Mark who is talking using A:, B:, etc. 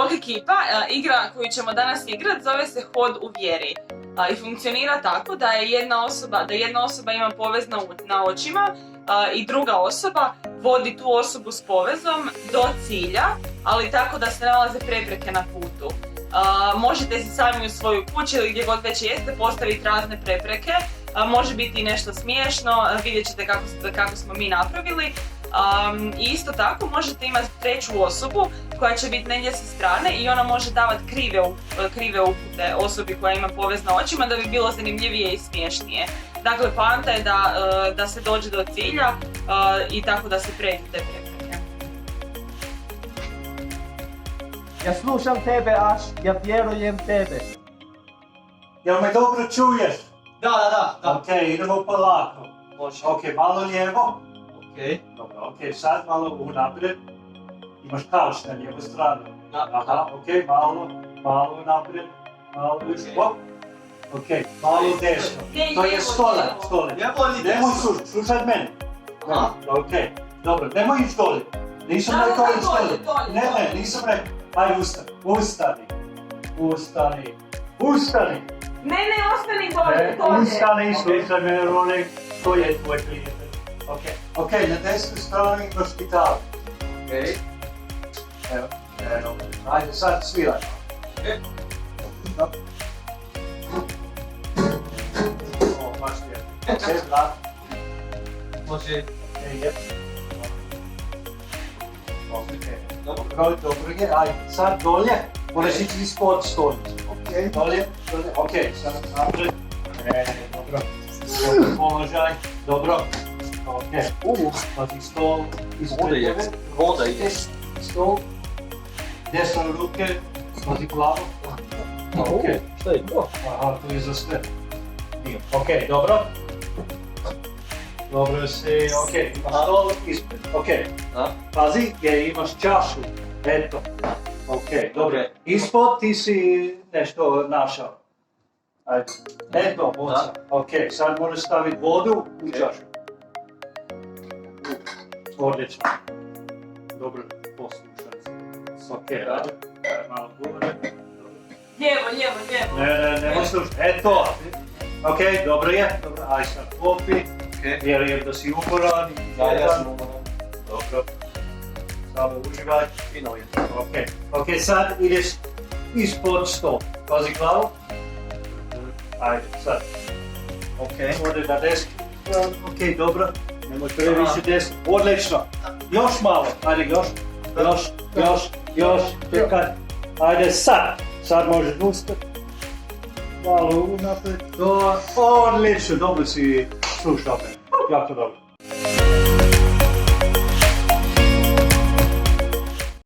A: Bog ekipa, igra koju ćemo danas igrati zove se Hod u vjeri. I funkcionira tako da jedna osoba ima povez na očima i druga osoba vodi tu osobu s povezom do cilja, ali tako da se nalaze prepreke na putu. Možete si sami u svojoj kući ili gdje god već jeste postaviti razne prepreke. Može biti i nešto smiješno, vidjet ćete kako smo mi napravili. I isto tako možete imati treću osobu koja će biti negdje sa strane i ona može davati krive upute osobi koja ima povez na očima da bi bilo zanimljivije i smiješnije. Dakle, poanta je da se dođe do cilja i tako da se pređu te prepreke.
B: Ja slušam tebe, Aš, ja vjerujem tebe.
C: Jel me dobro čuješ?
B: Da.
C: Ok, idemo polako.
B: Može.
C: Ok, malo lijevo.
B: Ok.
C: Dobro, ok, sad malo unaprijed. Imaš kauč na lijevu stranu. Aha, ok, malo unaprijed. Malo hop. Ok, malo desno. To je stole. Nemoj slušat mene. Ok, dobro, nemoj ići dole. Nisam rekao ići dole. Ne, nisam rekao. Ajde, ustani.
A: Ne, ostani dole.
C: Ustani, slušaj mene, Ronek. To je tvoj prijatelj. Ok, na desnu stranu imaš gitaru. Ok. Evo. Ajde, sad sviraj. O, baš je. Ok, brat.
B: Može.
C: Ok, jep. Ok, dobro je. Ajde, sad dolje. Moraš ići ispod stolicu. Ok, dolje. Ok, sad naprijed. Dobro. Dobro položaj. Dobro. Ok. Pazi stol.
B: Voda je.
C: Stol. Desne ruke. Pazi glavu. Ok.
B: Šta je to?
C: Aha, tu je za sve. Ok, dobro. Dobro si, ok. Imaš stol ispred. Ok. Pazi, jer imaš čašu. Eto. Ok, dobro. Ispod ti si nešto našao. Ajde. Eto, boca. Ok, sad možeš staviti vodu u čašu. Odlično. Dobro, poslušaj se. Ok, radi. Malo gore.
A: Lijevo.
C: Ne slušaj. Eto. Ok, dobro je. Dobro, aj sad popi. Vjerujem da si uporan.
B: Ja sam uporan.
C: Dobro. Samo uživaj.
B: Fino je.
C: Ok, sad ideš ispod stol. Pazi glavu. Ajde, sad. Ok, ode na desku. Ok, dobro. Nemoj previše desku. Odlično. Još malo. Ajde, još. Čekaj. Ajde, sad. Sad možeš ustati. Malo unaprijed. Odlično. Dobro si slušao me. Jako dobro.